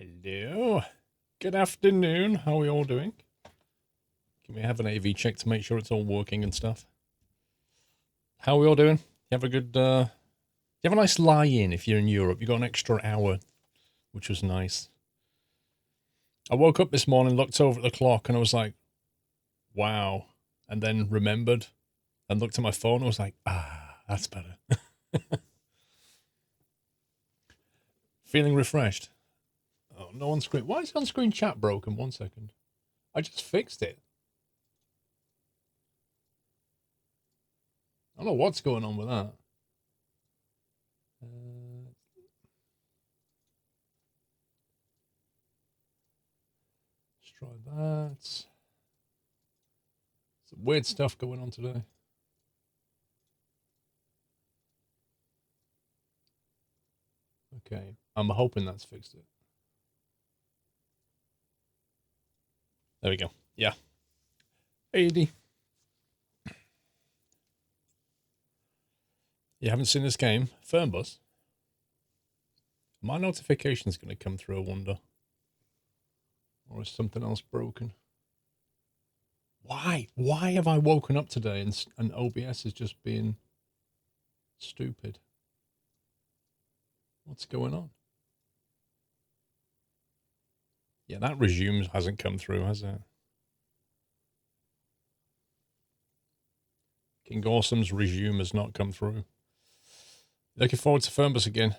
Hello. Good afternoon. How are we all doing? Can we have an AV check to make sure it's all working and stuff? How are we all doing? You have a good, you have a nice lie-in if you're in Europe. You got an extra hour, which was nice. I woke up this morning, looked over at the clock, and I was like, wow. And then remembered and looked at my phone and was like, that's better. Feeling refreshed. Oh, no on-screen. Why is on-screen chat broken? 1 second. I just fixed it. I don't know what's going on with that. Let's try that. Some weird stuff going on today. Okay. I'm hoping that's fixed it. There we go. Yeah. 80. You haven't seen this game? Fernbus? My notification's going to come through, I wonder. Or is something else broken? Why? Why have I woken up today and OBS is just being stupid? What's going on? Yeah, that resume hasn't come through, has it? King Awesome's resume has not come through. Looking forward to Fernbus again.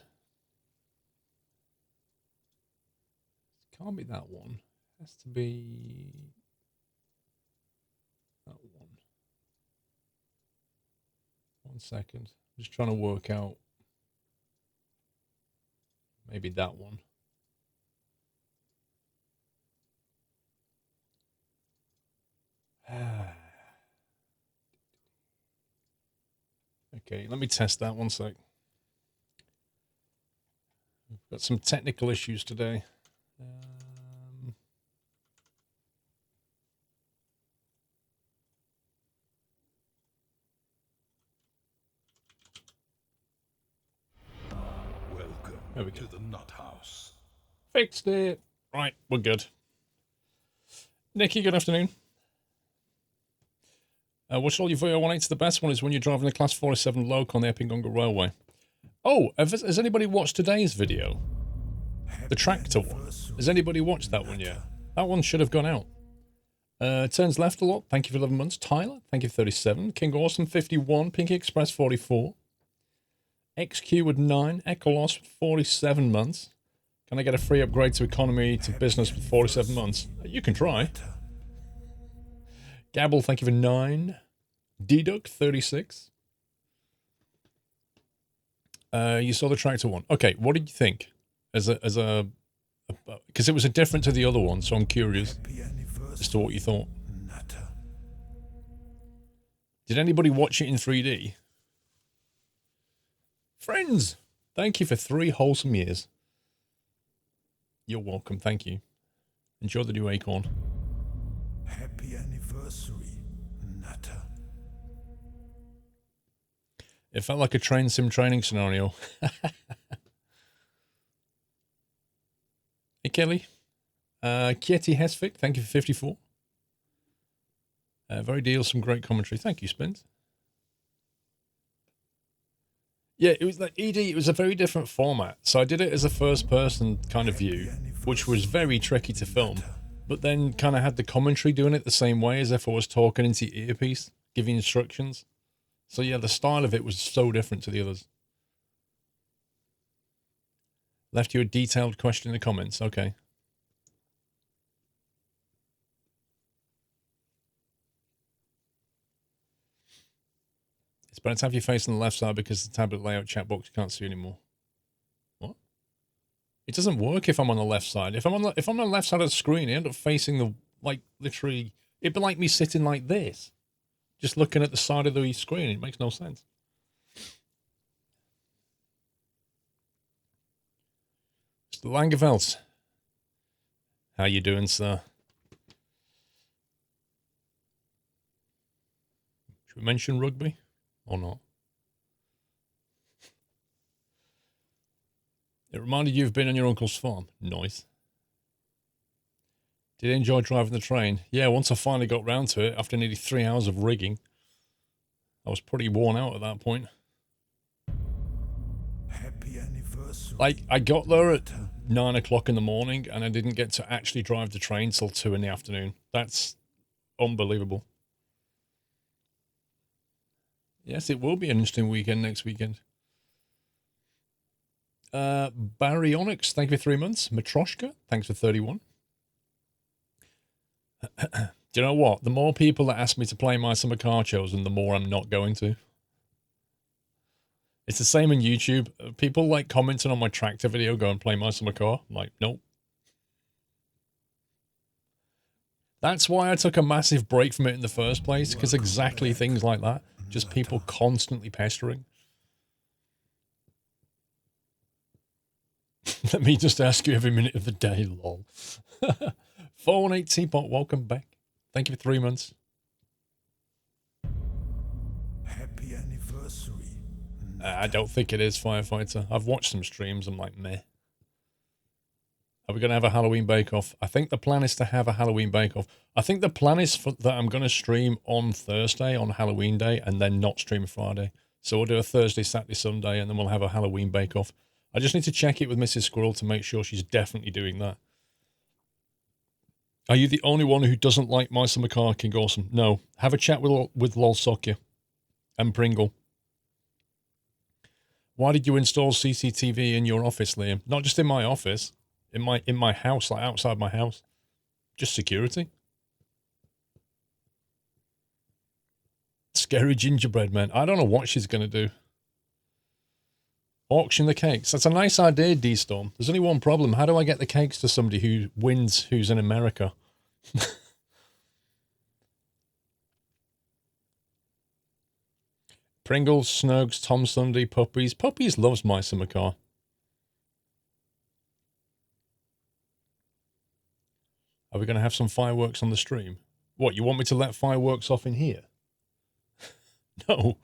Can't be that one. Has to be that one. 1 second. I'm just trying to work out. Maybe that one. Okay, let me test that 1 sec. We've got some technical issues today. Welcome to the Nut House. Fixed it. Right, we're good. Nikki, good afternoon. Which all your VO18's the best one is when you're driving the Class 47 Loco on the Epingonga Railway. Oh, has anybody watched today's video? The tractor one. Has anybody watched that one yet? That one should have gone out. Turns left a lot. Thank you for 11 months. Tyler, thank you for 37. King Awesome, 51. Pinky Express, 44. XQ with 9. Echolos with 47 months. Can I get a free upgrade to economy to business with 47 months? You can try. Gabble, thank you for 9. Deduck, 36. You saw the tractor one. Okay, what did you think? Because it was a different to the other one, so I'm curious as to what you thought. Did anybody watch it in 3D? Friends, thank you for 3 wholesome years. You're welcome, thank you. Enjoy the new acorn. Happy anniversary, Nutter. It felt like a train sim training scenario. Hey, Kelly. Kieti Hesvik, thank you for 54. Very deal, some great commentary. Thank you, Spence. Yeah, it was like ED, it was a very different format. So I did it as a first person kind of view, which was very tricky to film, but then kind of had the commentary doing it the same way as if I was talking into your earpiece, giving instructions. So yeah, the style of it was so different to the others. Left you a detailed question in the comments. Okay. It's better to have your face on the left side because the tablet layout chat box you can't see anymore. What? It doesn't work if I'm on the left side. If I'm on the left side of the screen, I end up facing the, like, literally, it'd be like me sitting like this, just looking at the side of the screen. It makes no sense. Mr. Langeveld, how you doing, sir? Should we mention rugby or not? It reminded you of being on your uncle's farm. Nice. Did you enjoy driving the train? Yeah, once I finally got round to it, after nearly 3 hours of rigging, I was pretty worn out at that point. Happy anniversary. Like, I got there at 9 o'clock in the morning, and I didn't get to actually drive the train till 2 in the afternoon. That's unbelievable. Yes, it will be an interesting weekend next weekend. Baryonyx, thank you for 3 months. Matroshka, thanks for 31. Do you know what? The more people that ask me to play my summer car chosen, the more I'm not going to. It's the same on YouTube. People like commenting on my tractor video, go and play my summer car. I'm like, nope. That's why I took a massive break from it in the first place, because exactly things like that. Just people constantly pestering. Let me just ask you every minute of the day, lol. 418 Teapot, welcome back. Thank you for 3 months. Happy anniversary. I don't think it is, Firefighter. I've watched some streams. I'm like, meh. Are we going to have a Halloween bake-off? I think the plan is to have a Halloween bake-off. I think the plan is that I'm going to stream on Thursday, on Halloween day, and then not stream Friday. So we'll do a Thursday, Saturday, Sunday, and then we'll have a Halloween bake-off. I just need to check it with Mrs. Squirrel to make sure she's definitely doing that. Are you the only one who doesn't like My Summer Car, King Awesome? No. Have a chat with Lol Sokya and Pringle. Why did you install CCTV in your office, Liam? Not just in my office, in my house, like outside my house. Just security. Scary gingerbread man. I don't know what she's going to do. Auction the cakes. That's a nice idea, D-Storm. There's only one problem. How do I get the cakes to somebody who wins, who's in America? Pringles, Snugs, Tom Sunday, Puppies. Puppies loves My Summer Car. Are we going to have some fireworks on the stream? What, you want me to let fireworks off in here? No.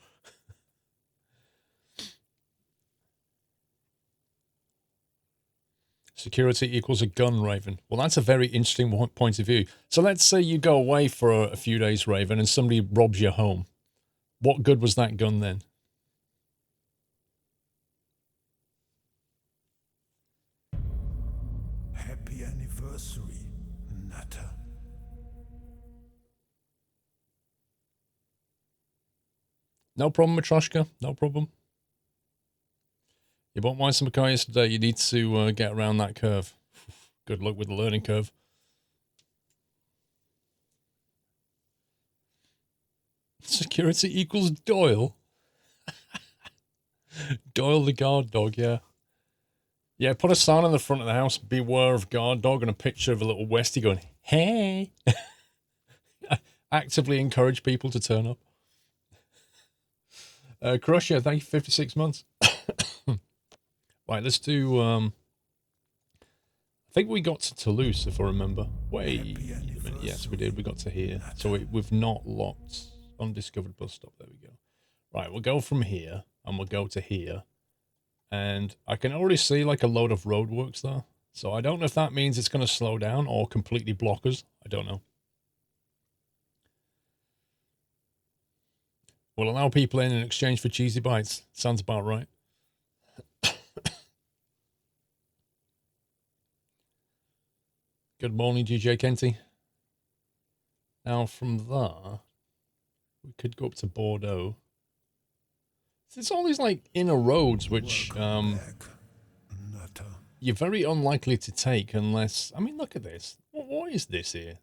Security equals a gun, Raven. Well, that's a very interesting point of view. So let's say you go away for a few days, Raven, and somebody robs your home. What good was that gun then? Happy anniversary, Nutter. No problem, Matroshka. No problem. You bought My Summer Car yesterday. You need to get around that curve. Good luck with the learning curve. Security equals Doyle. Doyle the guard dog, yeah. Yeah, put a sign on the front of the house, beware of guard dog, and a picture of a little Westie going, hey. Actively encourage people to turn up. Crusher, thank you for 56 months. Right, let's do, I think we got to Toulouse, if I remember. Wait a minute. Yes, we did. We got to here. So we've not locked undiscovered bus stop. There we go. Right, we'll go from here, and we'll go to here. And I can already see, like, a load of roadworks there. So I don't know if that means it's going to slow down or completely block us. I don't know. We'll allow people in exchange for cheesy bites. Sounds about right. Good morning, DJ Kenty. Now, from there, we could go up to Bordeaux. It's all these, like, inner roads, which you're very unlikely to take unless... I mean, look at this. What is this here?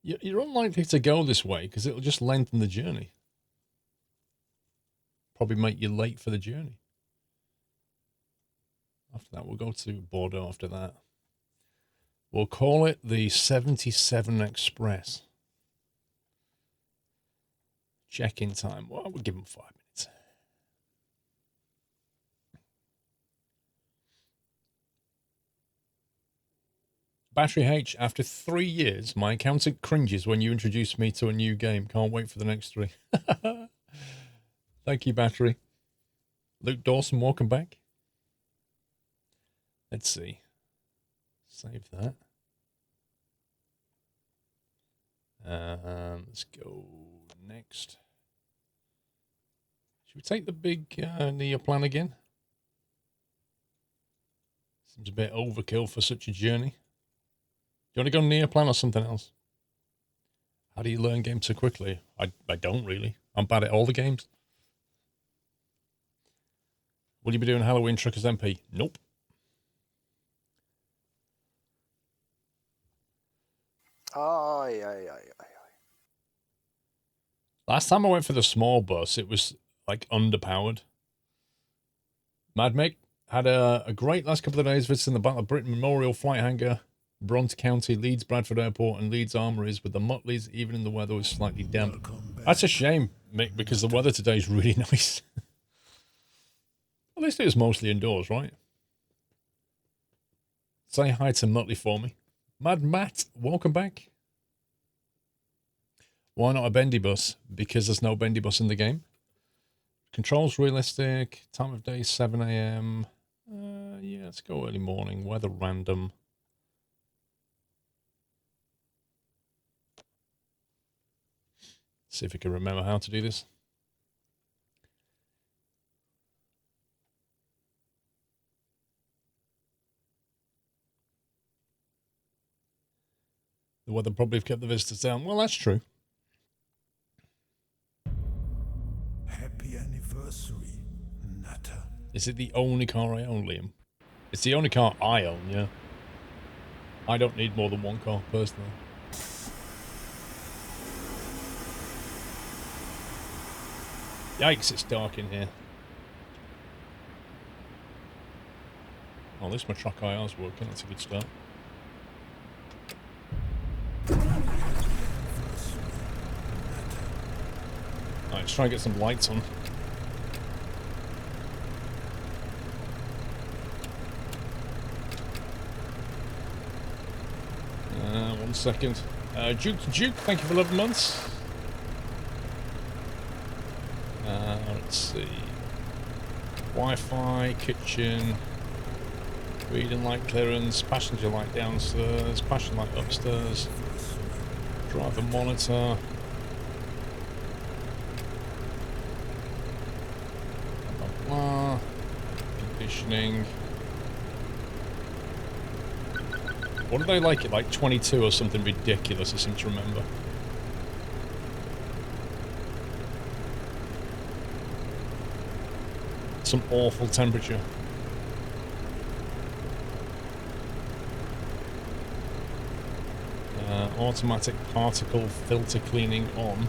You're unlikely to go this way because it'll just lengthen the journey. Probably make you late for the journey. After that, we'll go to Bordeaux after that. We'll call it the 77 Express. Check-in time. Well, we'll give them 5 minutes. Battery H, after 3 years, my accountant cringes when you introduce me to a new game. Can't wait for the next 3. Thank you, Battery. Luke Dawson, welcome back. Let's see. Save that. Let's go next. Should we take the big Neoplan again? Seems a bit overkill for such a journey. Do you want to go Neoplan or something else? How do you learn games so quickly? I don't really. I'm bad at all the games. Will you be doing Halloween Truckers MP? Nope. Aye. Last time I went for the small bus, it was like underpowered. Mad Mick had a great last couple of days visiting the Battle of Britain Memorial Flight Hangar, Bronte County, Leeds Bradford Airport, and Leeds Armories with the Motleys, even in the weather was slightly damp. That's a shame, Mick, because the weather today is really nice. At least it was mostly indoors, right? Say hi to Motley for me. Mad Matt, welcome back. Why not a bendy bus? Because there's no bendy bus in the game. Controls realistic. Time of day 7 a.m. Yeah, let's go early morning. Weather random. See if I can remember how to do this. The weather probably have kept the visitors down. Well, that's true. Happy anniversary, Nutter. Is it the only car I own, Liam? It's the only car I own, yeah. I don't need more than one car, personally. Yikes, it's dark in here. Oh, at least my track IR's working. That's a good start. Alright, let's try and get some lights on. One second. Duke to Duke, thank you for 11 months. Let's see. Wi-Fi, kitchen, reading light clearance, passenger light downstairs, passenger light upstairs, driver monitor. Blah, blah, blah. Conditioning. What do they like it? Like 22 or something ridiculous, I seem to remember. Some awful temperature. Automatic particle filter cleaning on.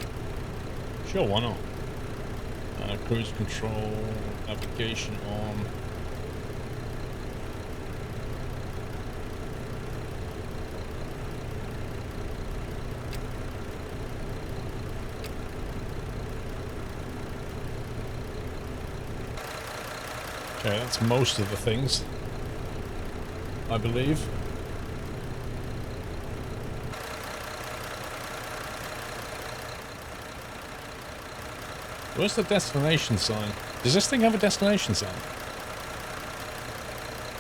Sure, why not? Cruise control, navigation on. Okay, that's most of the things, I believe. Where's the destination sign? Does this thing have a destination sign?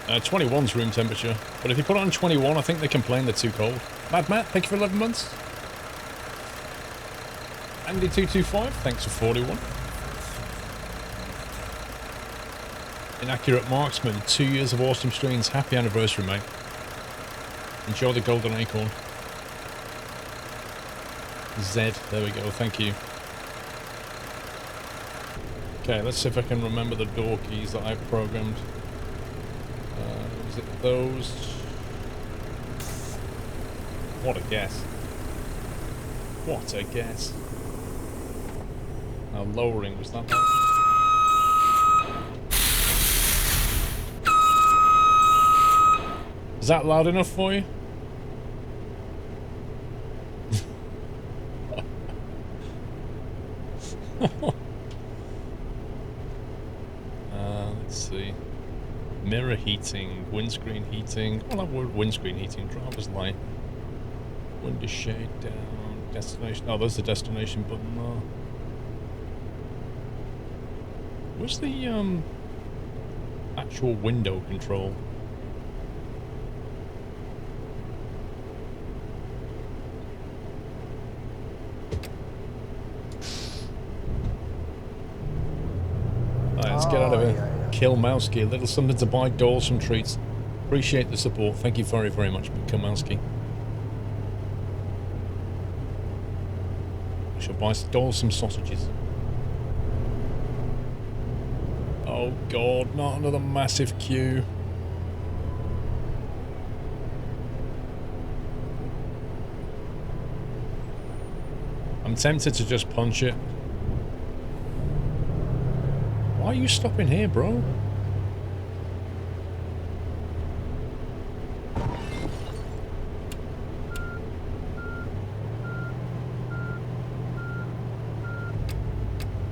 21's room temperature, but if you put it on 21, I think they complain they're too cold. Mad Matt, thank you for 11 months. Andy225, thanks for 41. Inaccurate Marksman, 2 years of awesome streams. Happy anniversary, mate. Enjoy the golden acorn. Zed, there we go, thank you. Okay, let's see if I can remember the door keys that I programmed. Was it those? What a guess. What a guess. Now lowering, was that right? Is that loud enough for you? Let's see. Mirror heating, windscreen heating. Well, that word windscreen heating. Driver's light. Window shade down. Destination. Oh, there's the destination button there. Where's the actual window control? Kilmowski. A little something to buy dolls some treats. Appreciate the support. Thank you very, very much, Kilmowski. I shall buy dolls some sausages. Oh god, not another massive queue. I'm tempted to just punch it. Why are you stopping here, bro?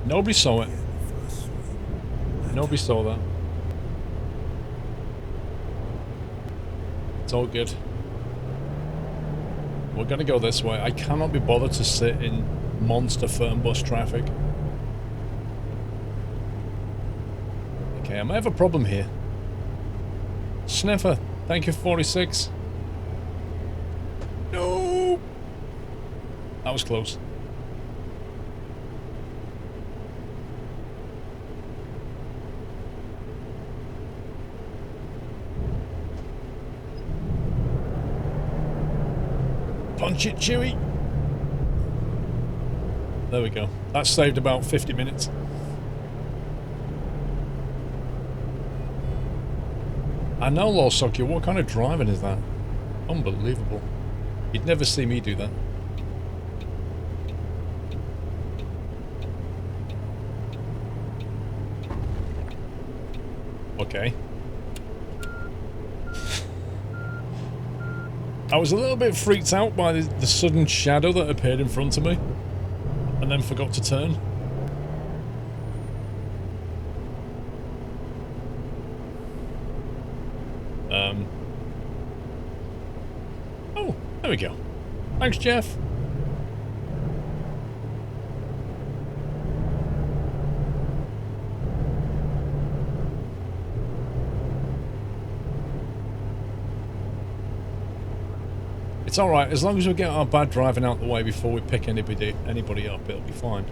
Nobody saw it. Nobody saw that. It's all good. We're gonna go this way. I cannot be bothered to sit in monster Fernbus traffic. Okay, I might have a problem here. Sniffer, thank you, 46. No! That was close. Punch it, Chewie! There we go. That saved about 50 minutes. I know, Lawsocky, what kind of driving is that? Unbelievable. You'd never see me do that. Okay. I was a little bit freaked out by the sudden shadow that appeared in front of me and then forgot to turn. Oh, there we go. Thanks, Jeff. It's alright, as long as we get our bad driving out the way before we pick anybody up, it'll be fine.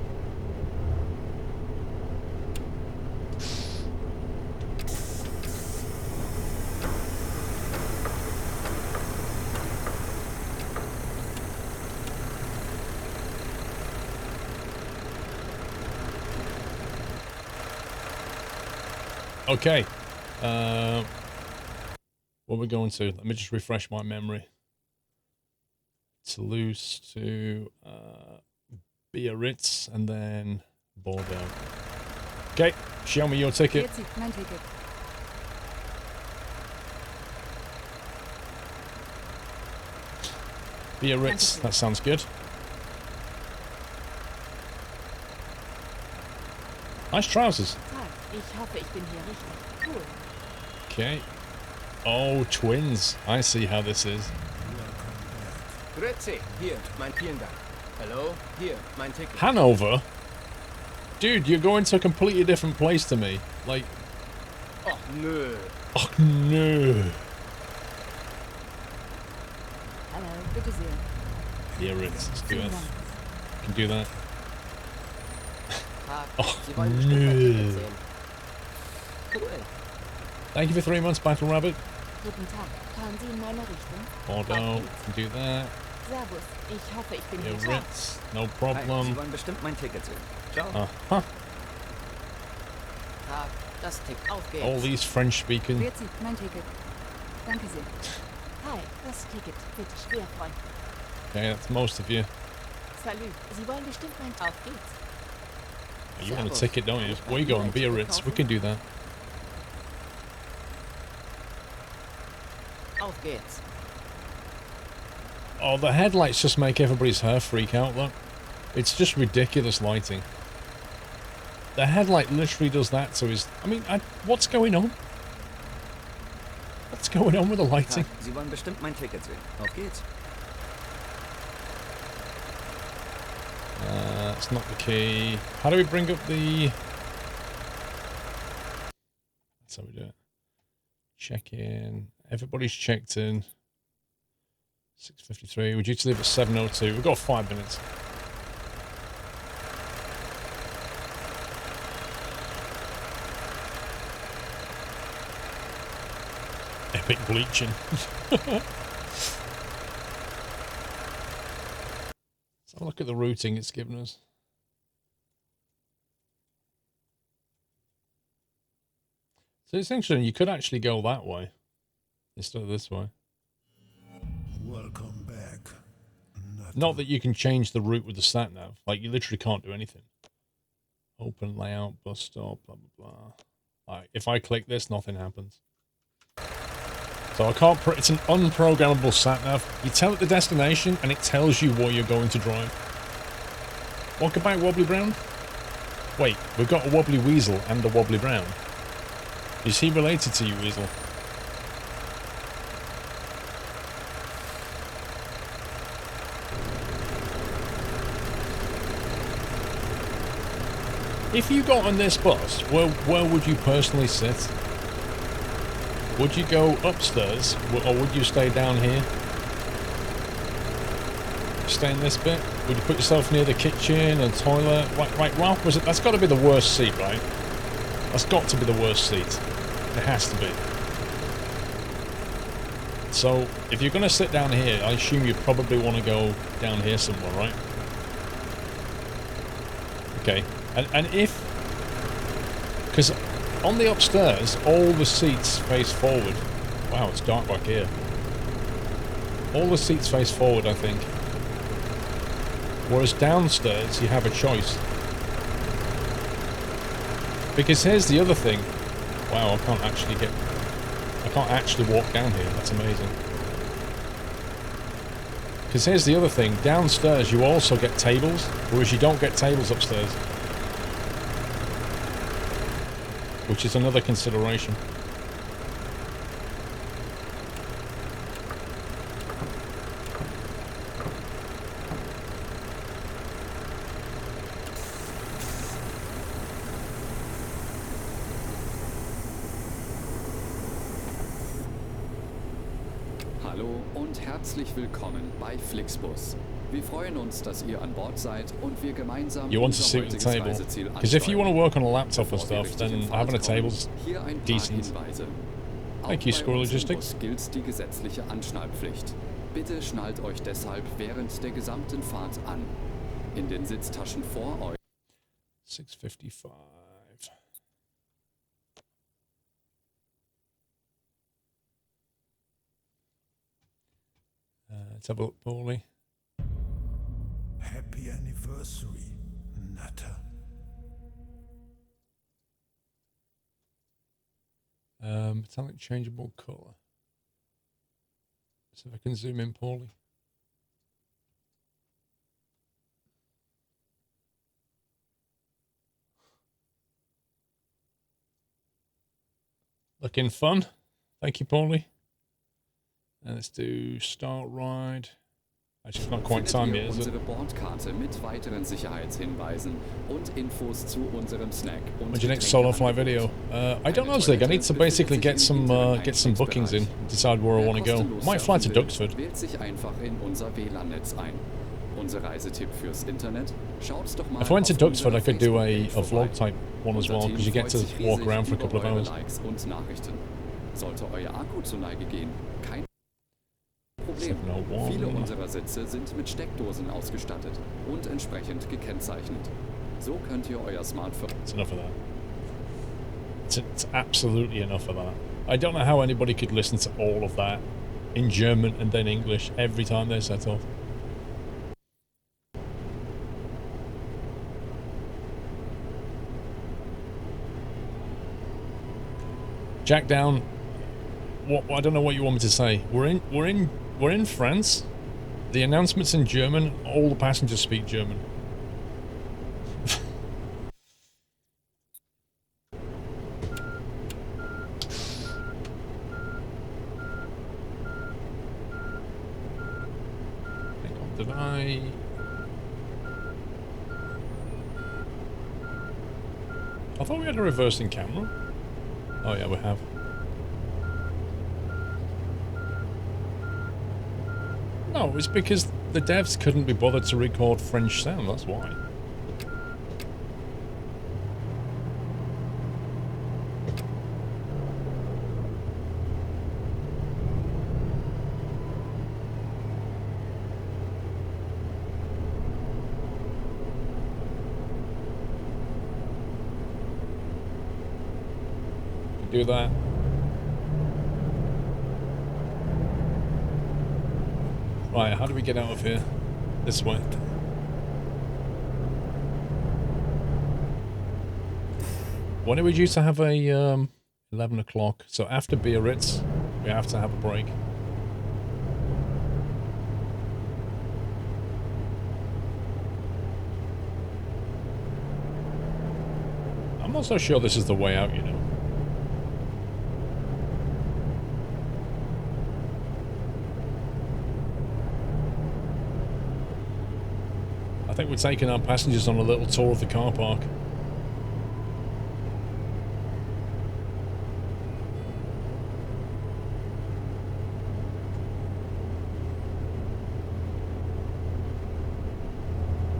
Okay. What are we going to? Let me just refresh my memory. Toulouse to Biarritz and then Bordeaux. Okay, show me your ticket. Biarritz, that sounds good. Nice trousers. Okay. Oh, twins. I see how this is. Grüezi, hier, mein vielen Dank. Hello, hier, mein Ticket. Hanover? Dude, you're going to a completely different place to me. Like... Oh, nö. Oh, no. Hallo, bitte sehr. Yeah, Ritz, let's do it. Can do that. Oh, Sie wollen bestimmt mein Ticket no. sehen. Cool. Thank you for 3 months, Battle Rabbit. Guten Tag, fahren Sie in meine Richtung? Bordeaux, can do that. Servus, ich hoffe, ich bin Yeah, hier. Ritz, no Hi, Sie problem. wollen bestimmt mein Ticket sehen. Ciao. Uh-huh. Tag, das Ticket. Auf geht's. All these French speaking. Grüezi, mein Ticket. Danke sehr. Hi, das Ticket. Bitte schwer, Freund. Okay, that's most of you. Salut, Sie wollen bestimmt mein... Auf geht's. You want a ticket, don't you? Where you going? Biarritz. We can do that. Auf geht's. Oh, the headlights just make everybody's hair freak out, look. It's just ridiculous lighting. The headlight literally does that to his... I mean, what's going on? What's going on with the lighting? Tag, Sie wollen bestimmt mein Ticket sehen. Auf geht's. That's not the key. How do we bring up the... That's how we do it. Check in. Everybody's checked in. 6:53. We're due to leave at 7:02. We've got 5 minutes. Epic bleaching. Let's have a look at the routing it's given us. So it's interesting, you could actually go that way instead of this way. Welcome back. Not that you can change the route with the sat nav. Like, you literally can't do anything. Open layout, bus stop, blah, blah, blah. Alright, if I click this, nothing happens. So I can't... It's an unprogrammable sat nav. You tell it the destination, and it tells you what you're going to drive. What about Wobbly Brown? Wait, we've got a Wobbly Weasel and a Wobbly Brown. Is he related to you, Weasel? If you got on this bus, where would you personally sit? Would you go upstairs, or would you stay down here? Stay in this bit? Would you put yourself near the kitchen and toilet? Right, Ralph, was it? That's got to be the worst seat, right? That's got to be the worst seat. It has to be. So, if you're going to sit down here, I assume you probably want to go down here somewhere, right? Okay. And if... Because on the upstairs, all the seats face forward. Wow, it's dark back here. All the seats face forward, I think. Whereas downstairs, you have a choice. Because here's the other thing. Wow, I can't actually walk down here. That's amazing. Because here's the other thing. Downstairs, you also get tables, whereas you don't get tables upstairs. Which is another consideration. Hallo und herzlich willkommen bei Flixbus. Wir freuen uns, dass ihr an Bord seid und wir gemeinsam You want to sit at the table? Because if you want to work on a laptop and stuff, then having a table's decent. Thank you, Squirrel Logistics. Gilt die gesetzliche Anschnallpflicht. Bitte schnallt euch deshalb während der gesamten Fahrt an. In den Sitztaschen vor euch. 6:55. Let's have a look, Paulie. Happy anniversary, Nutter. Metallic changeable color. See if I can zoom in, Paulie. Looking fun. Thank you, Paulie. And let's do start ride. Actually, it's not quite time yet, is it? Unsere Bordkarte mit weiteren Sicherheitshinweisen und Infos zu unserem Snack. When's your next solo flight video? I don't know, Zig. I need to basically get some bookings in, decide where I want to go. Might fly to Duxford. Wählt sich einfach in unser WLAN-Netz ein. Unser Reisetipp fürs Internet. Schaut's doch mal. If I went to Duxford, I could do a vlog type one as well, because you get to walk around for a couple of hours. Likes und Nachrichten. Sollte euer Akku zur Neige gehen, kein Problem. Viele unserer Sitze sind mit Steckdosen ausgestattet und entsprechend gekennzeichnet. So könnt ihr euer Smartphone... It's enough of that. It's absolutely enough of that. I don't know how anybody could listen to all of that in German and then English every time they set off. Jack down. What? I don't know what you want me to say. We're in France. The announcement's in German. All the passengers speak German. Hang on, did I thought we had a reversing camera. Oh yeah, we have. No, it's because the devs couldn't be bothered to record French sound, that's why. do that. Right, how do we get out of here? This way. When are we due to have a 11 o'clock? So after Biarritz, we have to have a break. I'm not so sure this is the way out, you know. I think we're taking our passengers on a little tour of the car park.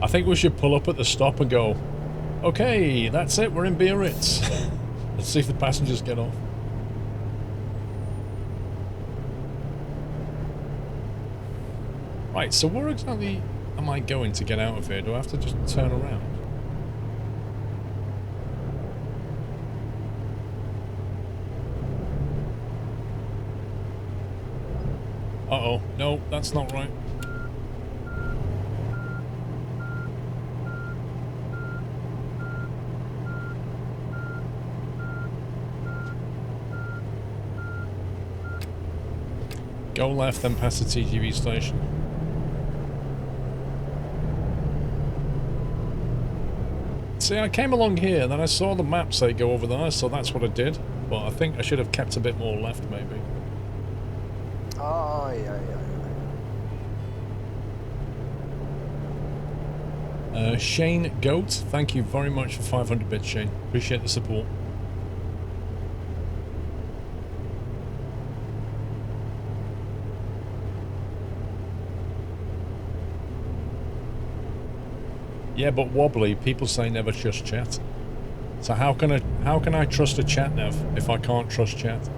I think we should pull up at the stop and go, okay, that's it, we're in Biarritz. Let's see if the passengers get off. Right, so where exactly am I going to get out of here? Do I have to just turn around? Uh-oh. No, that's not right. Go left, then past the TGV station. See, I came along here, and then I saw the map say go over there, so that's what I did. But I think I should have kept a bit more left, maybe. Oh, yeah. Shane Goat, thank you very much for 500 bits, Shane. Appreciate the support. Yeah, but wobbly, people say never trust chat. So how can I trust a chat nav if I can't trust chat?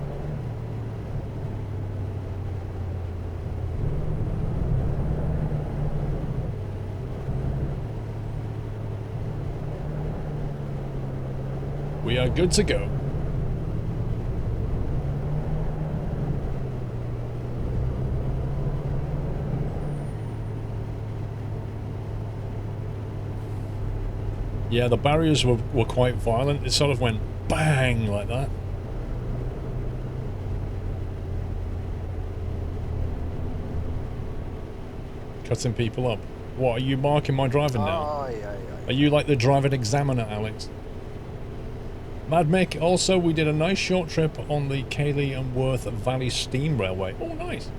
We are good to go. Yeah, the barriers were quite violent. It sort of went bang like that. Cutting people up. What, are you marking my driving now? Oh, yeah. Are you like the driving examiner, Alex? Mad Mick, also we did a nice short trip on the Cayley and Worth Valley Steam Railway. Oh, nice.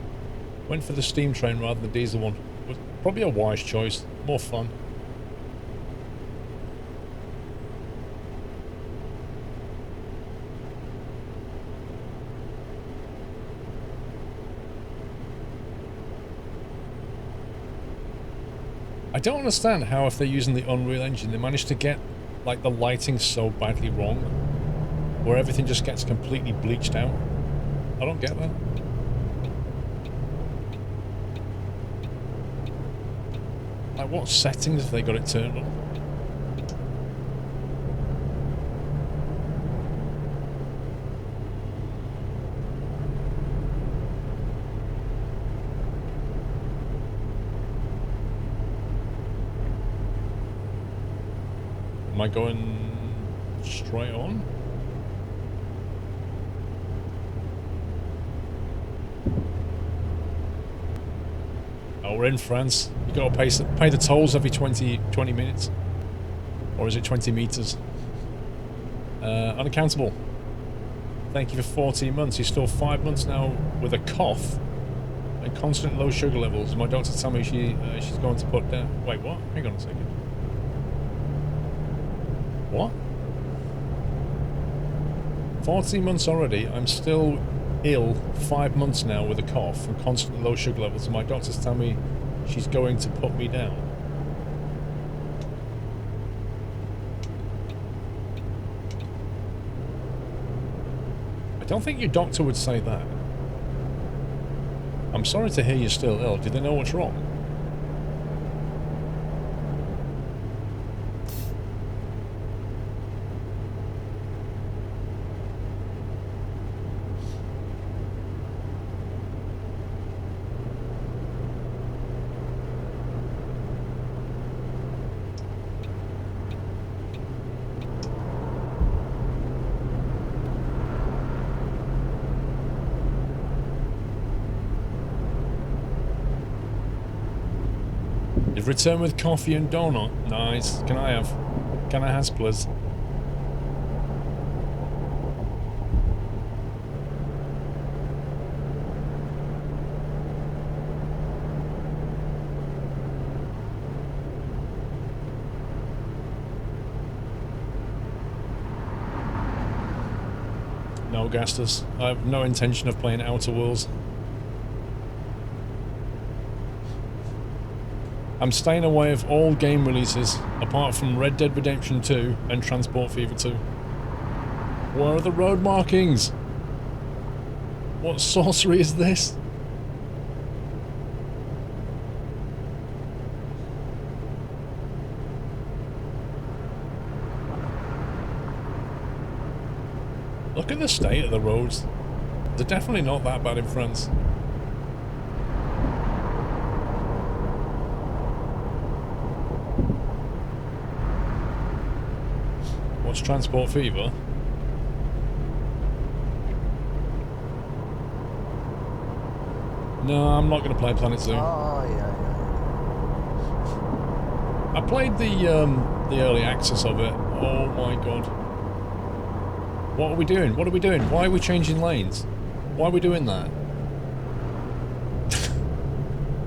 Went for the steam train rather than the diesel one. Was probably a wise choice. More fun. I don't understand how, if they're using the Unreal Engine, they managed to get like the lighting so badly wrong, where everything just gets completely bleached out. I don't get that. Like, what settings have they got it turned on? Am I going straight on? Oh, we're in France. You've got to pay the tolls every 20 minutes. Or is it 20 meters? Unaccountable. Thank you for 14 months. You're still 5 months now with a cough and constant low sugar levels. My doctor told me she's going to put down... Wait, what? Hang on a second. What? 14 months already. I'm still ill 5 months now with a cough and constant low sugar levels, and my doctors tell me she's going to put me down. I don't think your doctor would say that. I'm sorry to hear you're still ill. Do they know what's wrong? You've returned with coffee and donut. Nice. Can I have, please? No, Gastus. I have no intention of playing Outer Worlds. I'm staying away of all game releases, apart from Red Dead Redemption 2 and Transport Fever 2. Where are the road markings? What sorcery is this? Look at the state of the roads. They're definitely not that bad in France. What's Transport Fever? No, I'm not going to play Planet Zoo. Oh, yeah. I played the early access of it. Oh my god. What are we doing? What are we doing? Why are we changing lanes? Why are we doing that?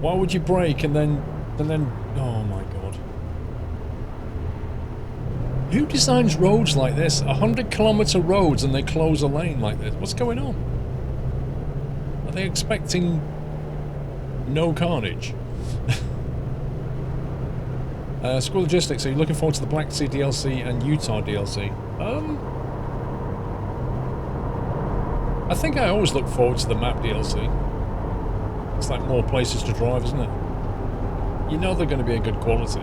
Why would you brake and then... Oh my god. Who designs roads like this? 100-kilometer roads and they close a lane like this? What's going on? Are they expecting no carnage? Squirrel Logistics, are you looking forward to the Black Sea DLC and Utah DLC? I think I always look forward to the map DLC. It's like more places to drive, isn't it? You know they're going to be a good quality.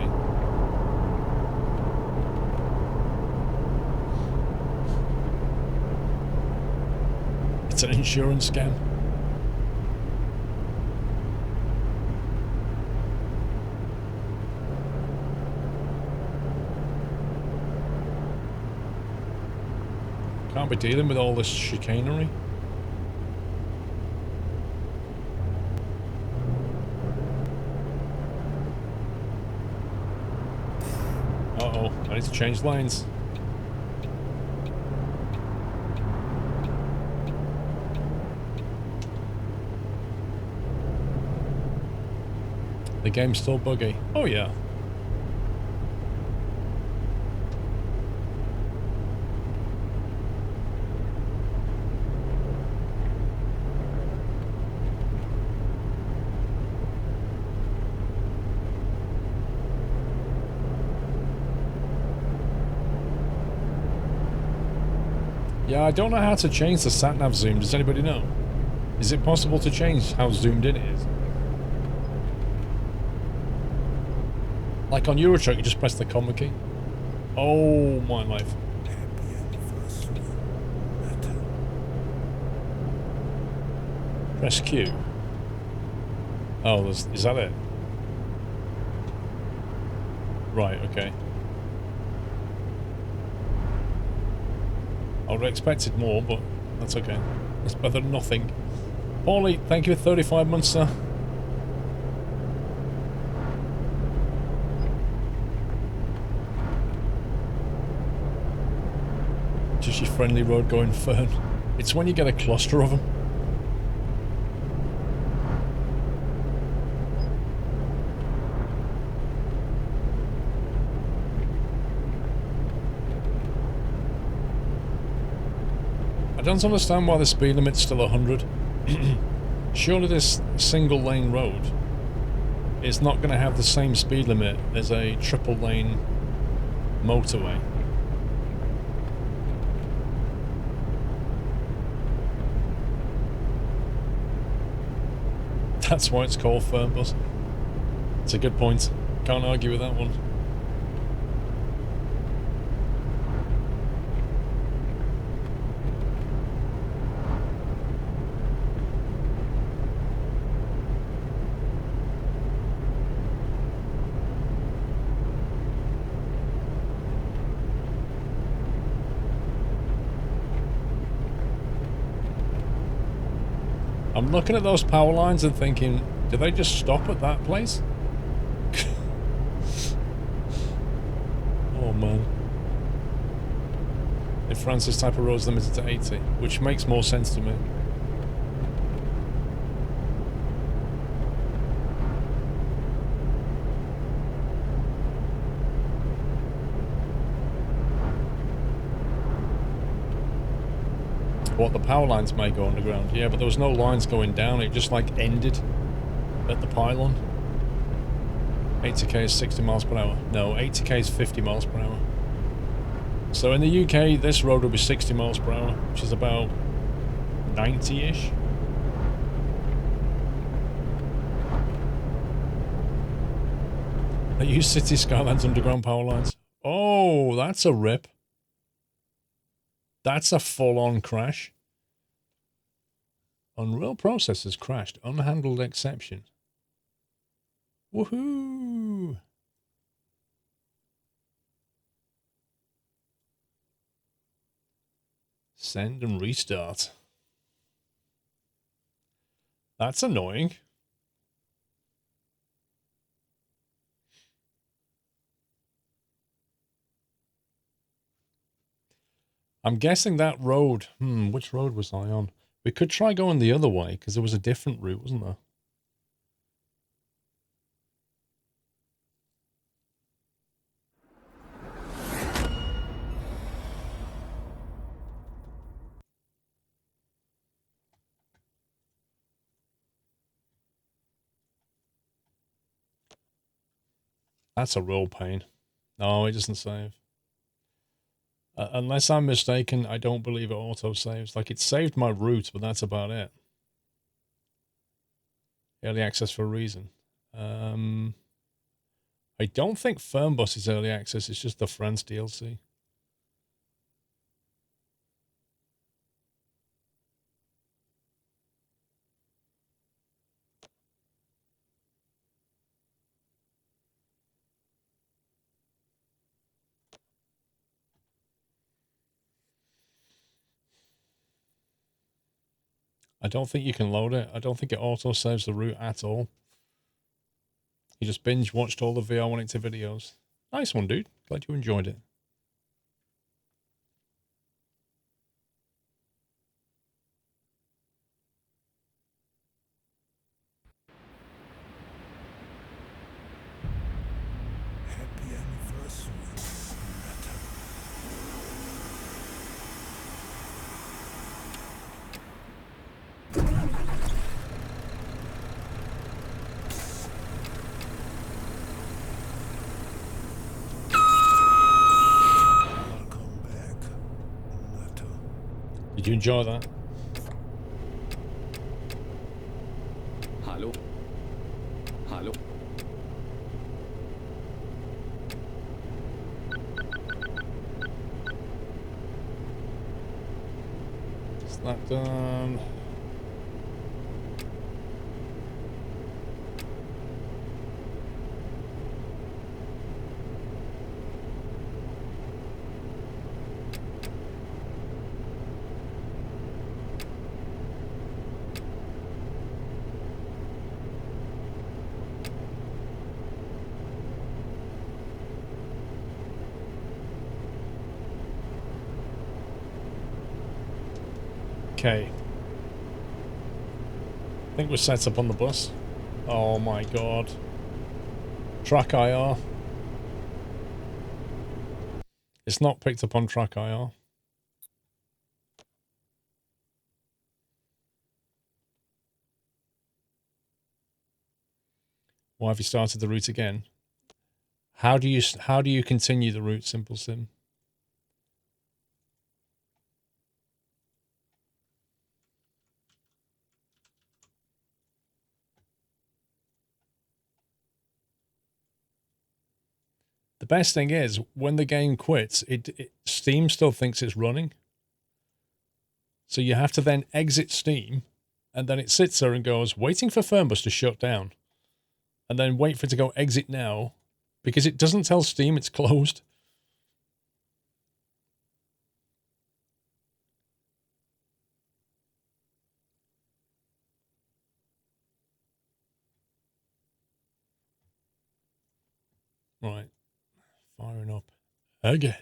It's an insurance scam. Can't be dealing with all this chicanery. Uh-oh, I need to change lanes. The game's still buggy. Oh yeah. Yeah, I don't know how to change the sat-nav zoom. Does anybody know? Is it possible to change how zoomed in it is? Like on Eurotruck, you just press the comma key. Oh, my life. Press Q. Oh, is that it? Right, okay. I would have expected more, but that's okay. That's better than nothing. Paulie, thank you for 35 months, sir. Just your friendly road going Fern. It's when you get a cluster of them. I don't understand why the speed limit's still 100. Surely this single lane road is not going to have the same speed limit as a triple lane motorway. That's why it's called Fernbus. It's a good point. Can't argue with that one. I'm looking at those power lines and thinking, do they just stop at that place? In France, this type of road is limited to 80, which makes more sense to me. What, the power lines may go underground? Yeah, but there was no lines going down. It just like ended at the pylon. 80k is 60 miles per hour. No, 80k is 50 miles per hour. So in the UK, this road will be 60 miles per hour, which is about 90-ish. I use City Skyline's underground power lines. Oh, that's a rip. That's a full-on crash. Unreal processors crashed. Unhandled exception. Woohoo! Send and restart. That's annoying. I'm guessing that road... which road was I on? We could try going the other way, because there was a different route, wasn't there? That's a real pain. No, it doesn't save. Unless I'm mistaken, I don't believe it auto-saves. Like, it saved my route, but that's about it. Early access for a reason. I don't think Fernbus is early access. It's just the France DLC. I don't think you can load it. I don't think it auto-saves the route at all. You just binge-watched all the VR180 videos. Nice one, dude. Glad you enjoyed it. Happy anniversary, Nata. Welcome back, Nata. Did you enjoy that? Hallo? Hallo? Is that done? Okay. I think we're set up on the bus. Oh my god. Track IR. It's not picked up on track IR. Why have you started the route again? How do you continue the route, Simple Sim? The best thing is when the game quits, Steam still thinks it's running. So you have to then exit Steam, and then it sits there and goes, waiting for Fernbus to shut down. And then wait for it to go exit now, because it doesn't tell Steam it's closed. Right. Firing up again.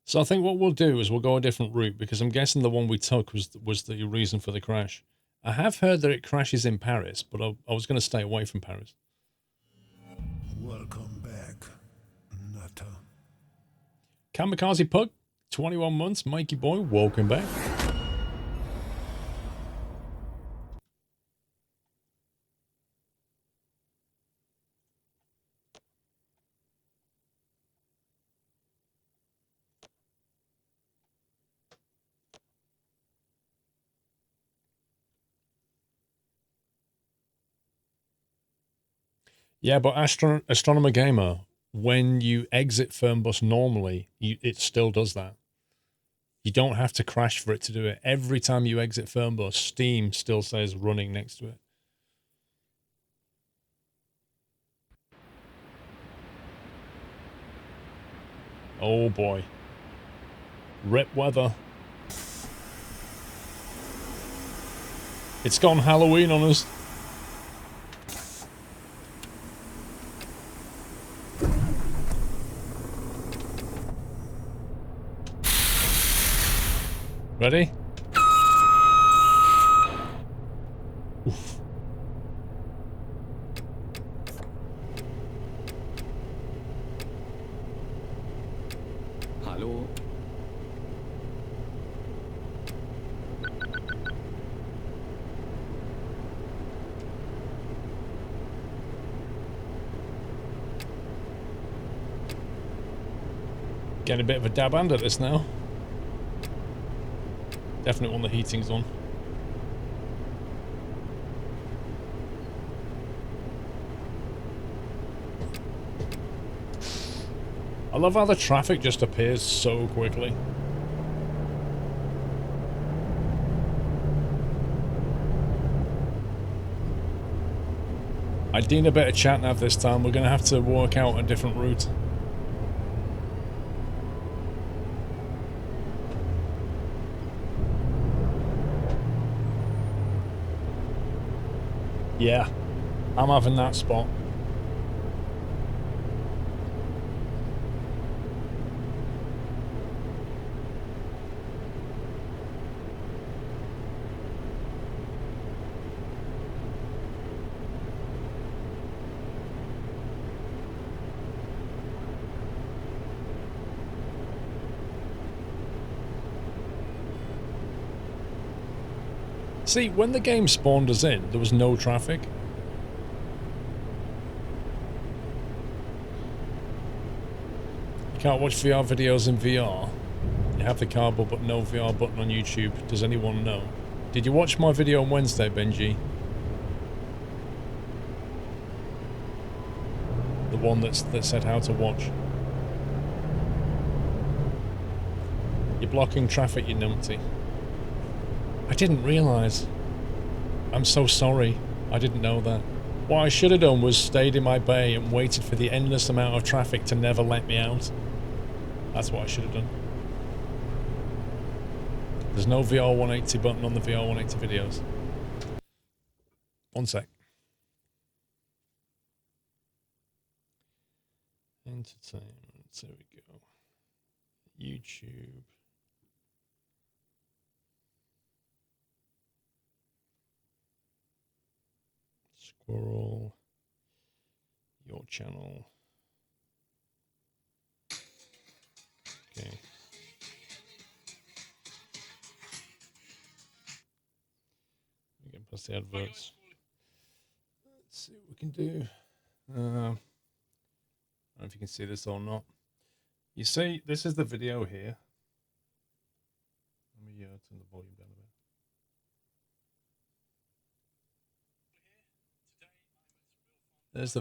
So I think what we'll do is we'll go a different route, because I'm guessing the one we took was the reason for the crash. I have heard that it crashes in Paris, but I was going to stay away from Paris. Welcome back, Nutter. Kamikaze Pug, 21 months, Mikey boy, welcome back. Yeah, but Astronomer Gamer, when you exit Fernbus normally, it still does that. You don't have to crash for it to do it. Every time you exit Fernbus, Steam still says running next to it. Oh boy. Rip weather. It's gone Halloween on us. Ready? Oof. Hallo? Getting a bit of a dab hand at this now. Definitely when the heating's on. I love how the traffic just appears so quickly. I need a bit of chat nav this time. We're going to have to work out a different route. Yeah, I'm having that spot. See, when the game spawned us in, there was no traffic. You can't watch VR videos in VR. You have the cardboard but no VR button on YouTube. Does anyone know? Did you watch my video on Wednesday, Benji? The one that said how to watch. You're blocking traffic, you numpty. I didn't realise. I'm so sorry. I didn't know that. What I should have done was stayed in my bay and waited for the endless amount of traffic to never let me out. That's what I should have done. There's no VR 180 button on the VR 180 videos. One sec. Entertainment. There we go. YouTube. Squirrel. Your channel. Okay. We get past the adverts. Let's see what we can do. I don't know if you can see this or not. You see, this is the video here. Let me turn the volume down a bit.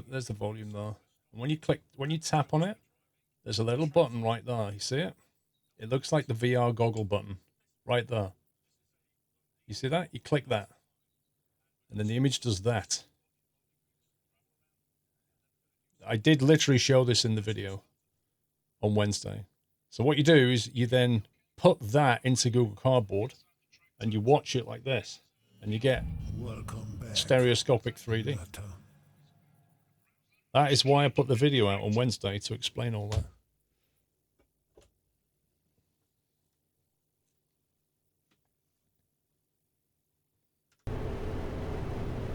There's the volume there. And when you tap on it, there's a little button right there. You see it? It looks like the VR goggle button right there. You see that? You click that. And then the image does that. I did literally show this in the video on Wednesday. So what you do is you then put that into Google Cardboard and you watch it like this. And you get stereoscopic 3D. That is why I put the video out on Wednesday, to explain all that.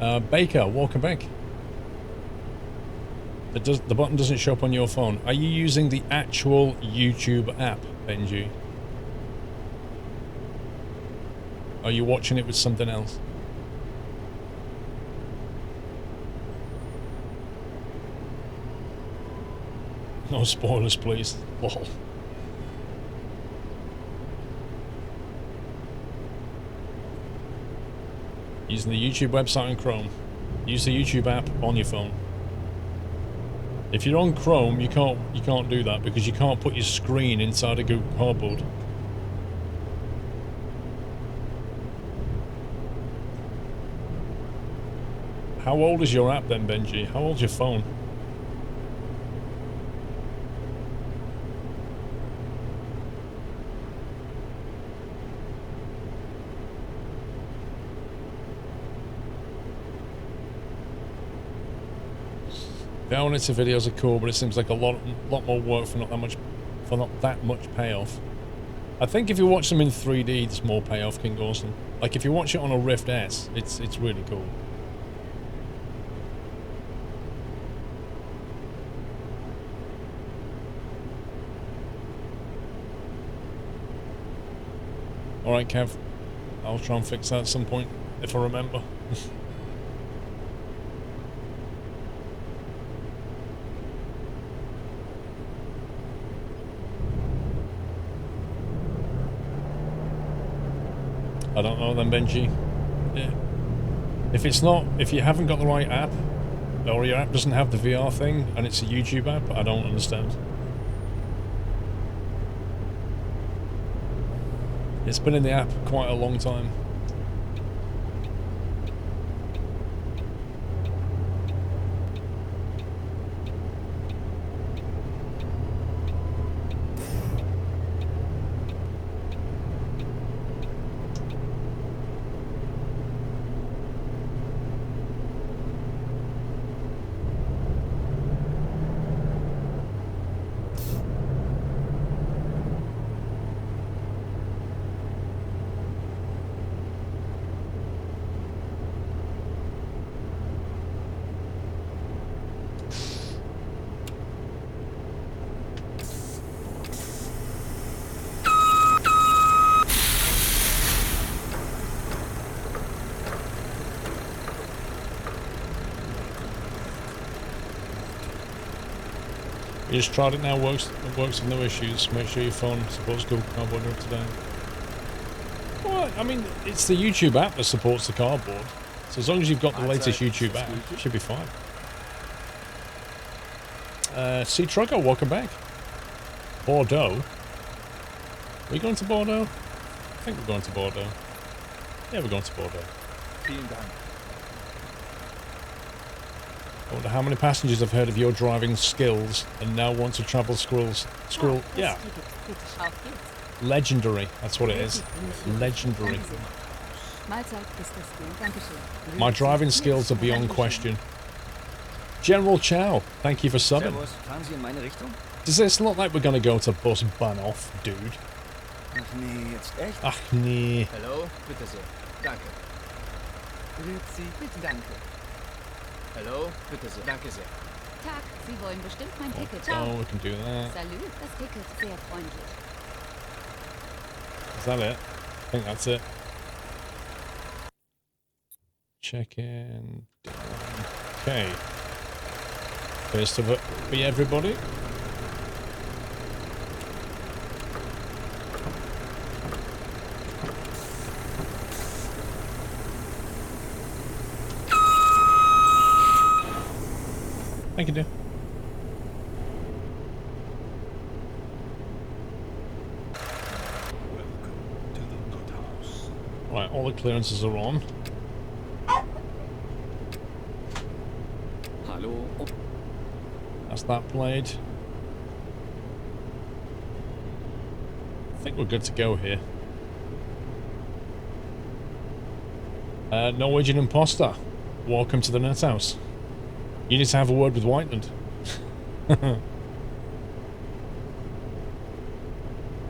Baker, welcome back. The button doesn't show up on your phone. Are you using the actual YouTube app, Benji? Are you watching it with something else? No spoilers, please. Lol. Using the YouTube website on Chrome. Use the YouTube app on your phone. If you're on Chrome, you can't do that because you can't put your screen inside a Google Cardboard. How old is your app then, Benji? How old's your phone? The Onita videos are cool, but it seems like a lot more work for not that much payoff. I think if you watch them in 3D, there's more payoff, King Awesome. Like if you watch it on a Rift S, it's really cool. Alright, Kev. I'll try and fix that at some point, if I remember. I don't know then, Benji. Yeah. If you haven't got the right app, or your app doesn't have the VR thing, and it's a YouTube app, I don't understand. It's been in the app quite a long time. You just tried it now, works with no issues. Make sure your phone supports Google Cardboard today. Well, I mean, it's the YouTube app that supports the cardboard. So as long as you've got the latest YouTube app, it should be fine. C Trucker, welcome back. Bordeaux. Are we going to Bordeaux? I think we're going to Bordeaux. Yeah, we're going to Bordeaux. I wonder how many passengers have heard of your driving skills and now want to travel Squirrel. Yeah. Legendary. That's what it is. Legendary. My driving skills are beyond question. General Chow, thank you for subbing. Does this look like we're going to go to Bus Bahnhof, dude? Ach nee, jetzt echt? Ach nee. Hallo, bitte sehr. Danke. Grüezi, bitte danke. Hallo, bitte sehr. Danke sehr. Tag, Sie wollen bestimmt mein Ticket. Oh, we can do that. Salut, das Ticket, sehr freundlich. Is that it? I think that's it. Check in. Okay. First of it, be everybody. Thank you, dear. Welcome to the Nut House. Right, all the clearances are on. Hallo. That's that played. I think we're good to go here. Norwegian imposter, welcome to the Nut House. You need to have a word with Whiteland. Ow,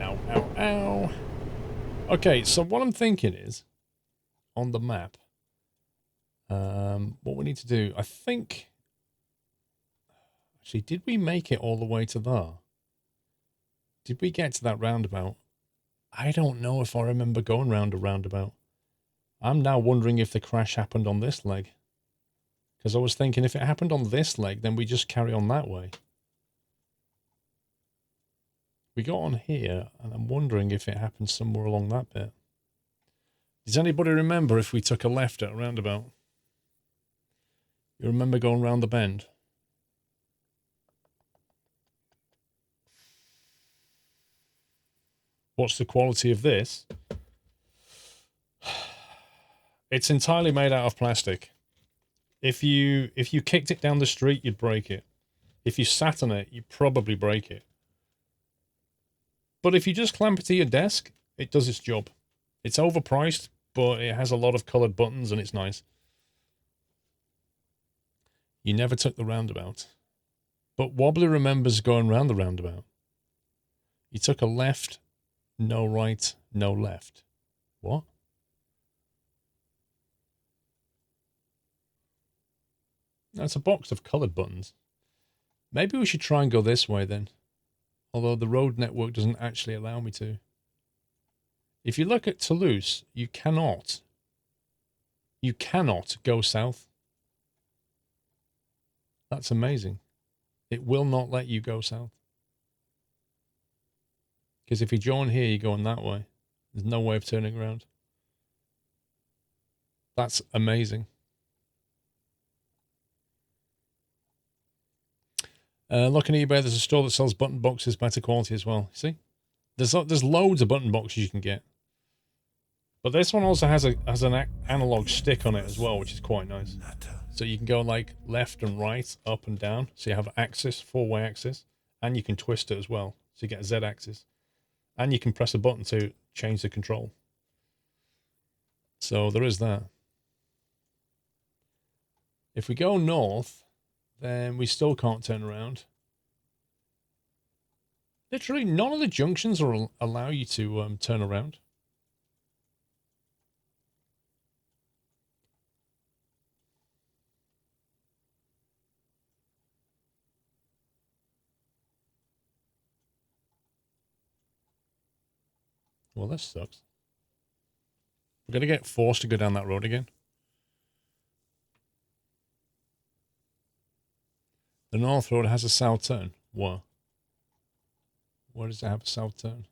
ow, ow. Okay, so what I'm thinking is, on the map, What we need to do, I think... Actually, did we make it all the way to there? Did we get to that roundabout? I don't know if I remember going round a roundabout. I'm now wondering if the crash happened on this leg. Because I was thinking if it happened on this leg, then we just carry on that way. We got on here, and I'm wondering if it happened somewhere along that bit. Does anybody remember if we took a left at a roundabout? You remember going round the bend? What's the quality of this? It's entirely made out of plastic. If you kicked it down the street, you'd break it. If you sat on it, you'd probably break it. But if you just clamp it to your desk, it does its job. It's overpriced, but it has a lot of coloured buttons and it's nice. You never took the roundabout. But Wobbly remembers going round the roundabout. You took a left, no right, no left. What? That's a box of coloured buttons. Maybe we should try and go this way then. Although the road network doesn't actually allow me to. If you look at Toulouse, you cannot go south. That's amazing. It will not let you go south. Because if you join here, you're going that way. There's no way of turning around. That's amazing. Looking at eBay, there's a store that sells button boxes, better quality as well. See? There's loads of button boxes you can get. But this one also has an analog stick on it as well, which is quite nice. So you can go like left and right, up and down. So you have axis, four-way axis. And you can twist it as well. So you get a Z axis. And you can press a button to change the control. So there is that. If we go north, then we still can't turn around. Literally, none of the junctions will allow you to turn around. Well, this sucks. We're going to get forced to go down that road again. The North Road has a south turn. What? Where does it have a south turn?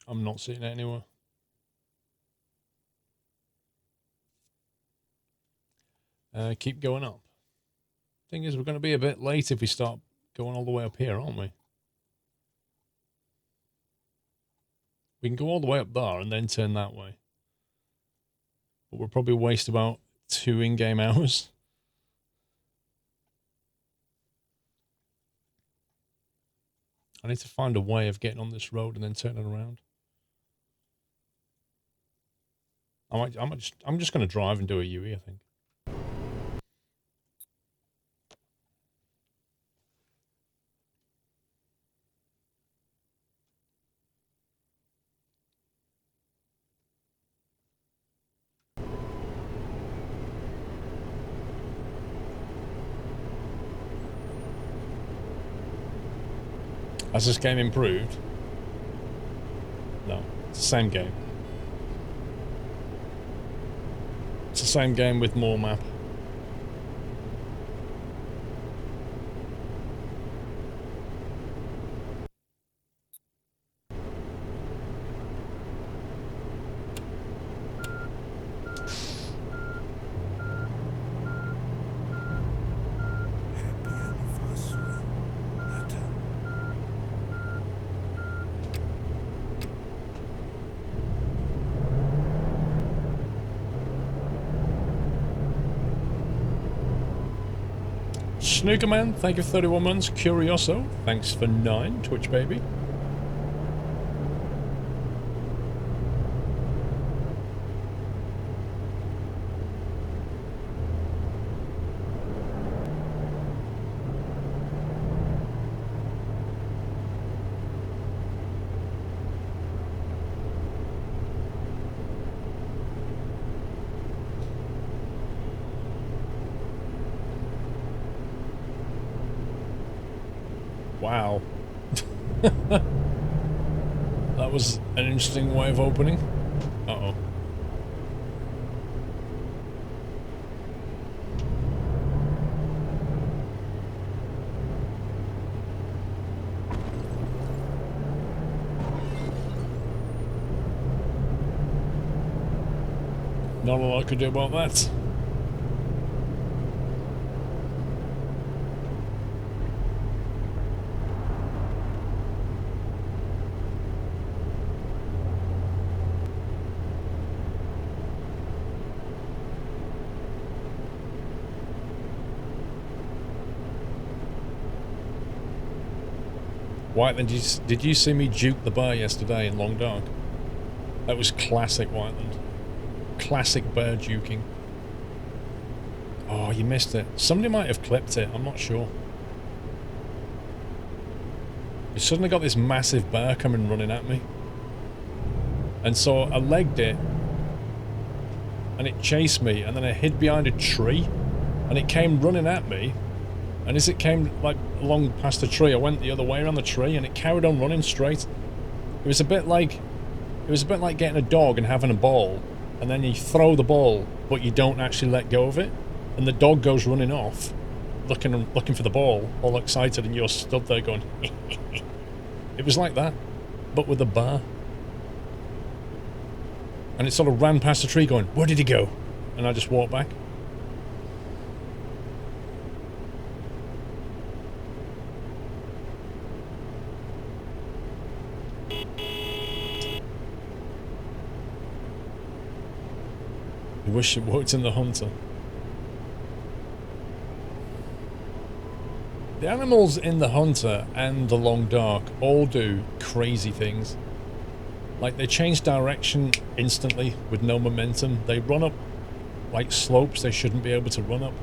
I'm not seeing it anywhere. Keep going up. Thing is, we're going to be a bit late if we start going all the way up here, aren't we? We can go all the way up there and then turn that way. But we'll probably waste about 2 in-game hours. I need to find a way of getting on this road and then turning around. I'm just going to drive and do a UE, I think. Has this game improved? No, it's the same game. It's the same game with more map. Snookerman, thank you for 31 months. Curioso, thanks for 9. Twitch baby. Wow. That was an interesting way of opening. Uh-oh. Not a lot I could do about that. Whiteland, did you see me juke the bar yesterday in Long Dark? That was classic Whiteland. Classic bear juking. Oh, you missed it. Somebody might have clipped it, I'm not sure. You suddenly got this massive bear coming running at me. And so I legged it. And it chased me, and then I hid behind a tree. And it came running at me. And as it came like along past the tree, I went the other way around the tree, and it carried on running straight. It was a bit like getting a dog and having a ball, and then you throw the ball, but you don't actually let go of it, and the dog goes running off, looking for the ball, all excited, and you're stood there going. It was like that, but with a bar. And it sort of ran past the tree, going, "Where did he go?" And I just walked back. I wish it worked in the Hunter. The animals in the Hunter and the Long Dark all do crazy things. Like, they change direction instantly with no momentum. They run up like slopes they shouldn't be able to run up.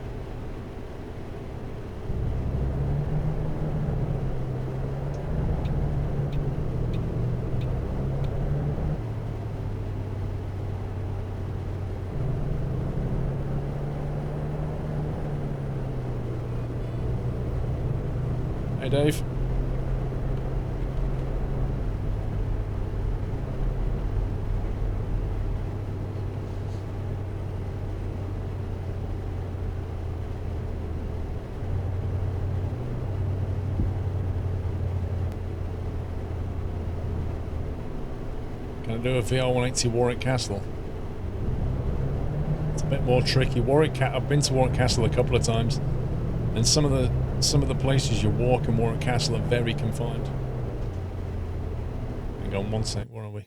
Hey, Dave. Can I do a VR180 Warwick Castle? It's a bit more tricky. I've been to Warwick Castle a couple of times, and some of the places you walk in Warwick Castle are very confined. Hang on one sec, where are we?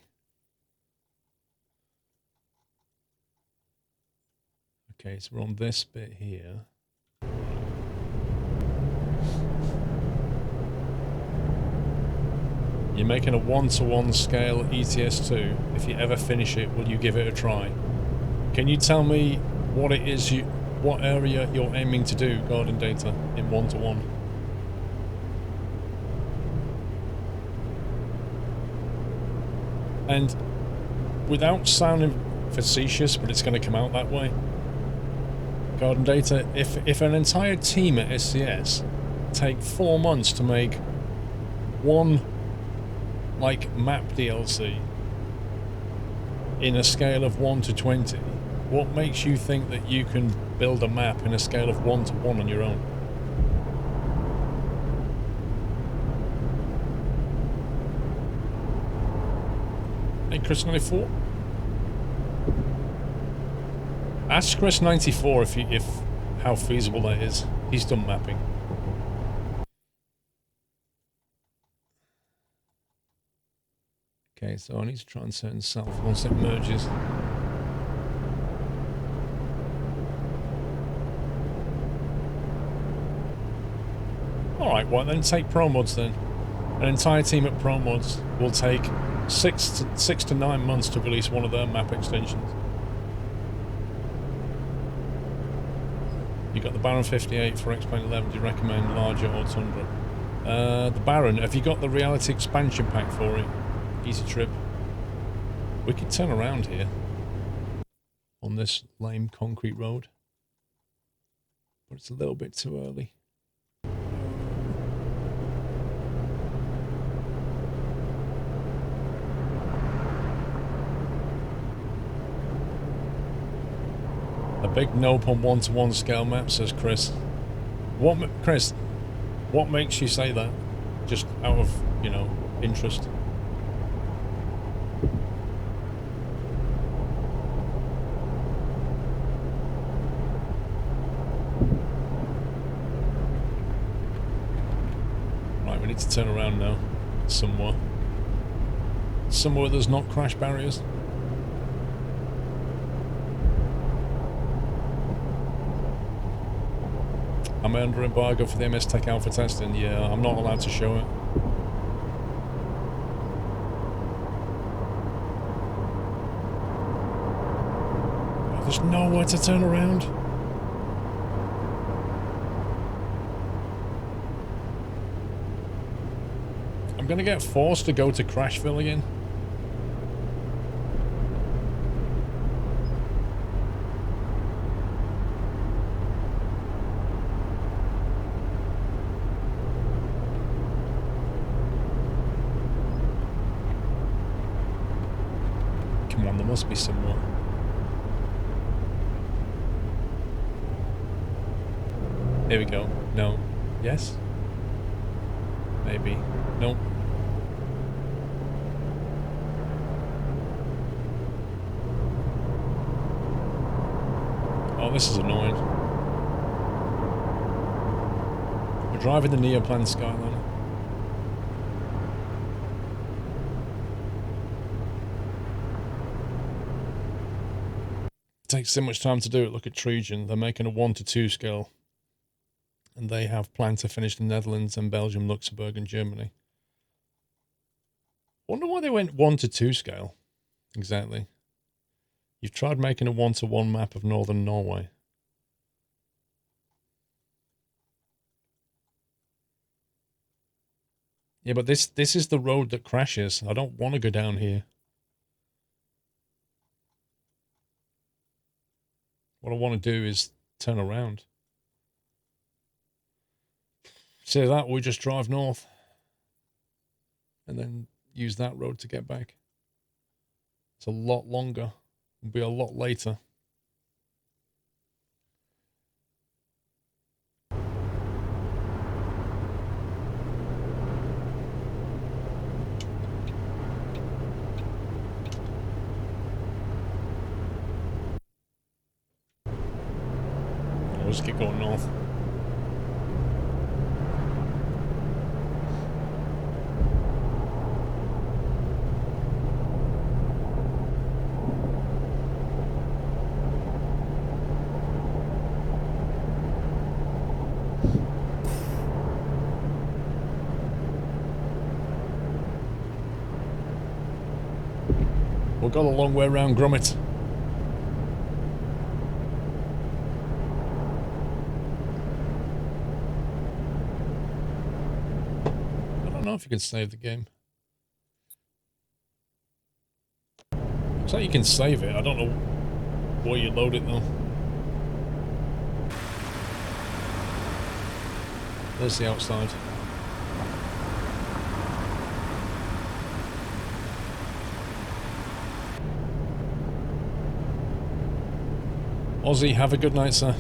Okay, so we're on this bit here. You're making a 1-to-1 scale ETS2. If you ever finish it, will you give it a try? Can you tell me what it is what area you're aiming to do, Garden Data, in 1-to-1? And without sounding facetious, but it's going to come out that way, Garden Data, if an entire team at SCS take 4 months to make one like map DLC in a scale of 1 to 20, what makes you think that you can build a map in a scale of 1 to 1 on your own? Hey, Chris94. Ask Chris94 if how feasible that is. He's done mapping. Okay, so I need to try and turn south once it merges. Alright, well then take Pro Mods then. An entire team at Pro Mods will take 6 to 9 months to release one of their map extensions. You got the Baron 58 for X-Plane 11. Do you recommend larger or Tundra? The Baron, have you got the reality expansion pack for it? Easy trip. We could turn around here on this lame concrete road, but it's a little bit too early. A big nope on 1-to-1 scale map, says Chris. Chris, what makes you say that? Just out of, you know, interest. Right, we need to turn around now. Somewhere. Somewhere there's not crash barriers. Am I under embargo for the MS Tech Alpha testing? Yeah, I'm not allowed to show it. Oh, there's nowhere to turn around. I'm gonna get forced to go to Crashville again. Come on, there must be somewhere. Here we go. No. Yes? Maybe. Nope. Oh, this is annoying. We're driving the Neoplan Skyline. It takes so much time to do it. Look at Trojan. They're making a 1-to-2 scale. And they have planned to finish the Netherlands and Belgium, Luxembourg and Germany. Wonder why they went 1-to-2 scale. Exactly. You've tried making a 1-to-1 map of northern Norway. Yeah, but this is the road that crashes. I don't want to go down here. What I want to do is turn around. So that we just drive north. And then use that road to get back. It's a lot longer. It'll be a lot later. I'll just keep going north. We'll go the long way around Gromit. I don't know if you can save the game. Looks like you can save it. I don't know where you load it though. There's the outside. Aussie, have a good night, sir.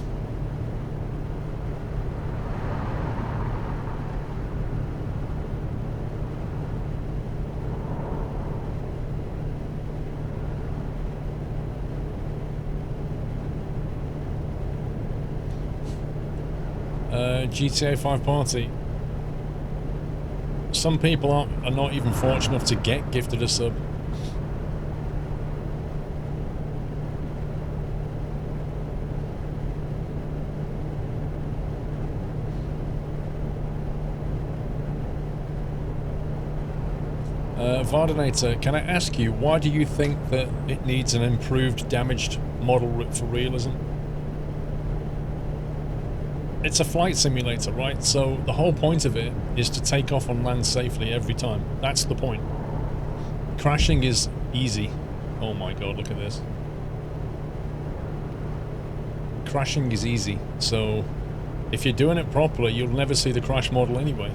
GTA 5 party. Some people are not even fortunate enough to get gifted a sub. Vardinator, can I ask you, why do you think that it needs an improved damaged model for realism? It's a flight simulator, right? So the whole point of it is to take off on land safely every time. That's the point. Crashing is easy. Oh my god, look at this. Crashing is easy, so if you're doing it properly, you'll never see the crash model anyway.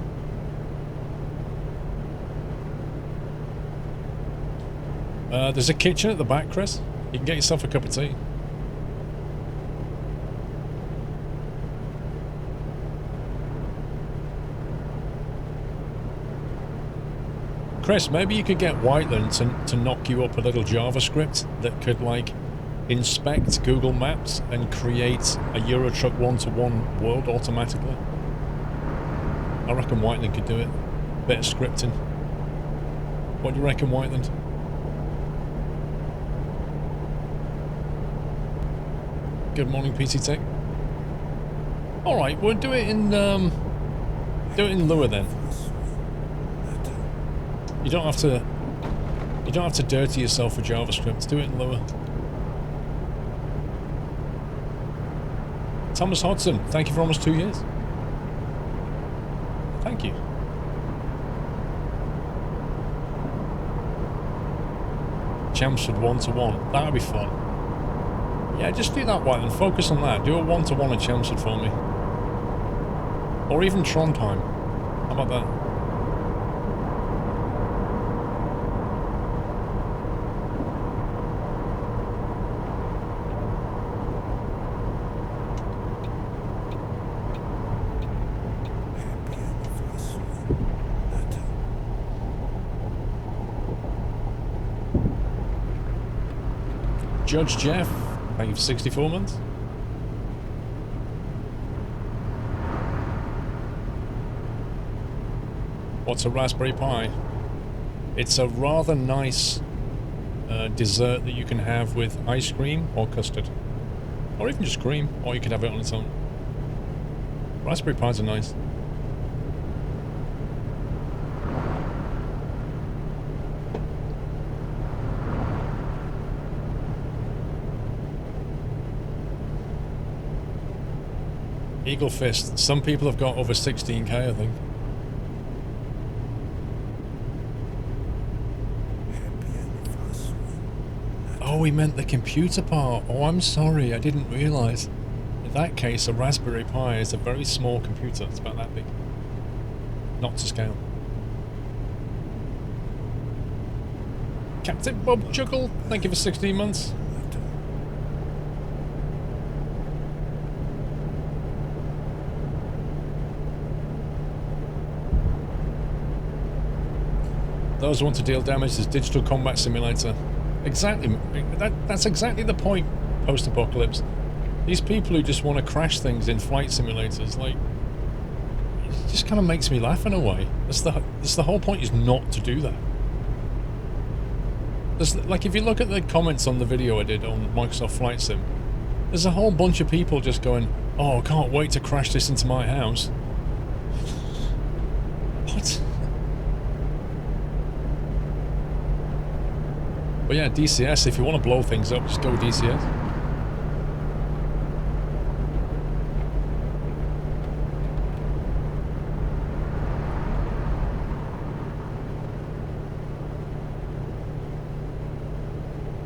There's a kitchen at the back, Chris. You can get yourself a cup of tea. Chris, maybe you could get Whiteland to knock you up a little JavaScript that could, like, inspect Google Maps and create a Eurotruck one-to-one world automatically. I reckon Whiteland could do it. Bit of scripting. What do you reckon, Whiteland? Good morning, PC Tech. Alright, we'll do it in Lua then. You don't have to dirty yourself with JavaScript. Do it in Lua. Thomas Hodson, thank you for almost 2 years. Thank you. Chelmsford one-to-one. That would be fun. Yeah, just do that one and focus on that. Do a one-to-one at Chelmsford for me. Or even Trondheim. How about that? Judge Jeff, thank you for 64 months. What's a Raspberry Pi? It's a rather nice dessert that you can have with ice cream or custard. Or even just cream, or you could have it on its own. Raspberry Pis are nice. Eagle Fist. Some people have got over 16k, I think. Oh, he meant the computer part. Oh, I'm sorry, I didn't realise. In that case, a Raspberry Pi is a very small computer. It's about that big. Not to scale. Captain Bob Juggle, thank you for 16 months. Those who want to deal damage is Digital Combat Simulator. Exactly. That's exactly the point, post-apocalypse. These people who just want to crash things in flight simulators, like, it just kind of makes me laugh in a way. That's the whole point, is not to do that. Like, if you look at the comments on the video I did on Microsoft Flight Sim, there's a whole bunch of people just going, oh, I can't wait to crash this into my house. What? But yeah, DCS, if you want to blow things up, just go with DCS.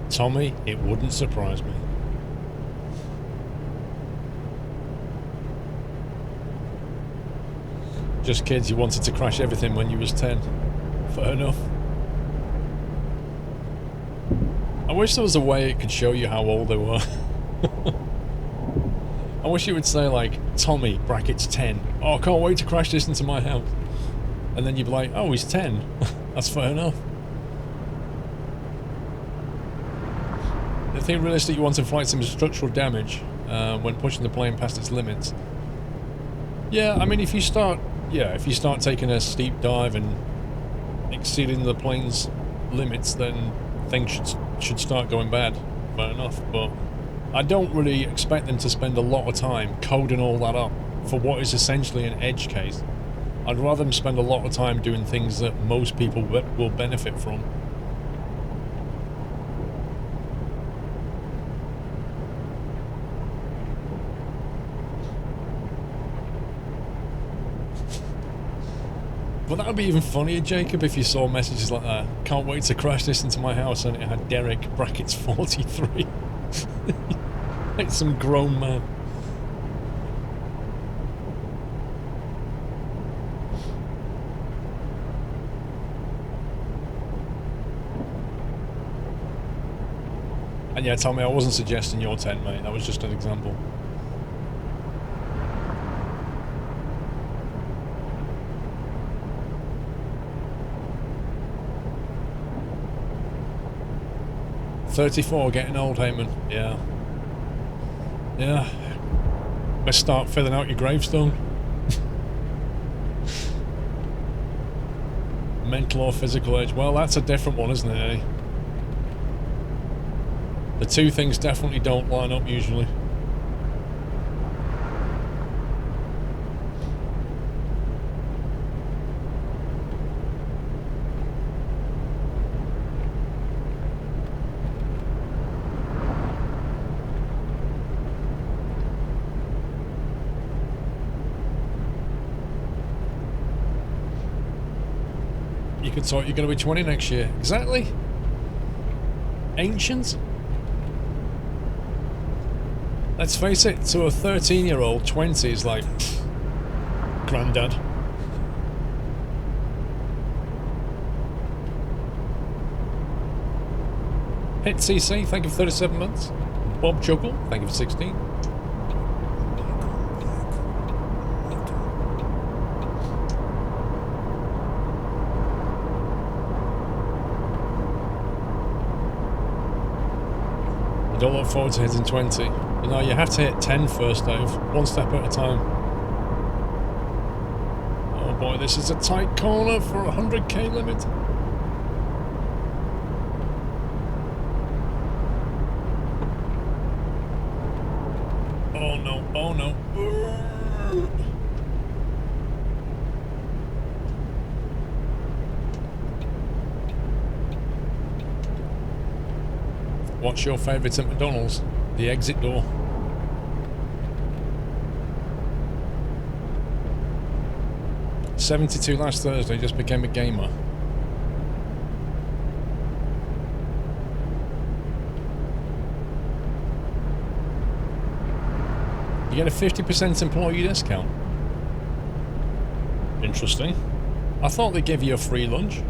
Tommy, it wouldn't surprise me. Just kids, you wanted to crash everything when you was 10. Fair enough. I wish there was a way it could show you how old they were. I wish it would say, like, Tommy, brackets 10. Oh, I can't wait to crash this into my house. And then you'd be like, oh, he's 10. That's fair enough. The thing realistic you want in flight sim is structural damage when pushing the plane past its limits. Yeah, I mean, if you start taking a steep dive and exceeding the plane's limits, then things should start going bad. Fair enough, but I don't really expect them to spend a lot of time coding all that up for what is essentially an edge case. I'd rather them spend a lot of time doing things that most people will benefit from. But that would be even funnier, Jacob, if you saw messages like that. Can't wait to crash this into my house, and it had Derek, brackets 43. Like some grown man. And yeah, Tommy, I wasn't suggesting your tent, mate. That was just an example. 34, getting old, Heyman. Yeah. Yeah. Let's start filling out your gravestone. Mental or physical age. Well, that's a different one, isn't it, eh? The two things definitely don't line up usually. You could thought you're going to be 20 next year. Exactly. Ancient. Let's face it, to a 13-year-old, 20 is like, pfft, granddad. Hit CC, thank you for 37 months. Bob Chuckle, thank you for 16. I don't look forward to hitting 20. You know, you have to hit 10 first, Dave. One step at a time. Oh boy, this is a tight corner for a 100k limit. Oh no, oh no. What's your favourite at McDonald's? The exit door. $72 last Thursday, just became a gamer. You get a 50% employee discount. Interesting. I thought they'd give you a free lunch.